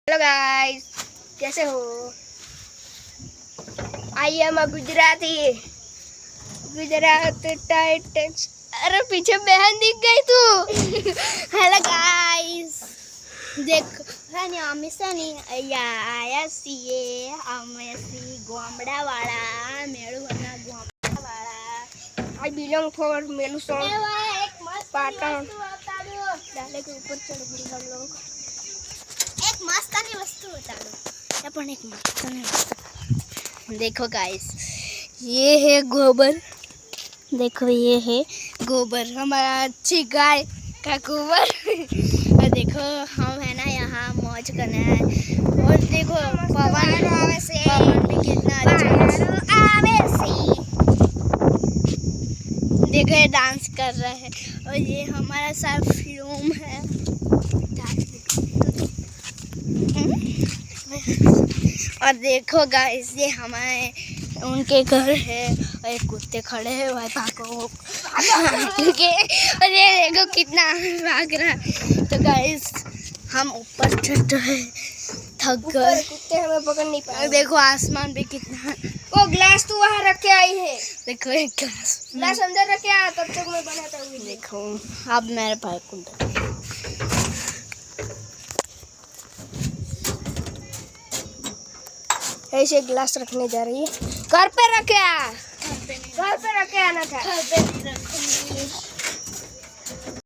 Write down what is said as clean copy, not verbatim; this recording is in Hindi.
हेलो गाइस, कैसे हो? I am Gujarati. Gujarat Titans. अरे पीछे बहन दिख गई तू। हेलो गाइस, देखो रानी अमी सनी आया सीए अमेसी गोमड़ा वाला मेरू बना गोमड़ा वाला। आई बिलोंग फॉर मेलू सॉन्ग पाटन। डाले के ऊपर चढ़ गए हम लोग। एक मस्तानी वस्तु बता दो, अपन एक मस्तानी वस्तु। देखो गाइस, ये है गोबर। देखो ये है गोबर, हमारा अच्छी गाय का गोबर। और देखो हम है ना यहाँ मौज करना है। और देखो पवन भी कितना अच्छा देखो ये डांस कर रहा है। और ये हमारा सब रूम है। और देखो गाइस, ये हमारे उनके घर है। और एक कुत्ते खड़े हैं वाइपा को। और ये देखो कितना भाग रहा है। तो गाइस हम ऊपर चढ़ रहे, थक गए। कुत्ते हमें पकड़ नहीं पाए। देखो आसमान भी कितना। वो ग्लास तू वहाँ रख के आई है। देखो एक ग्लास अंदर रख के आया, तब तक मैं बनाता हूँ। देखो अब मेरे भाई को ऐसे गिलास रखने जा रही है। घर पे रखे, घर पे रखे आना था।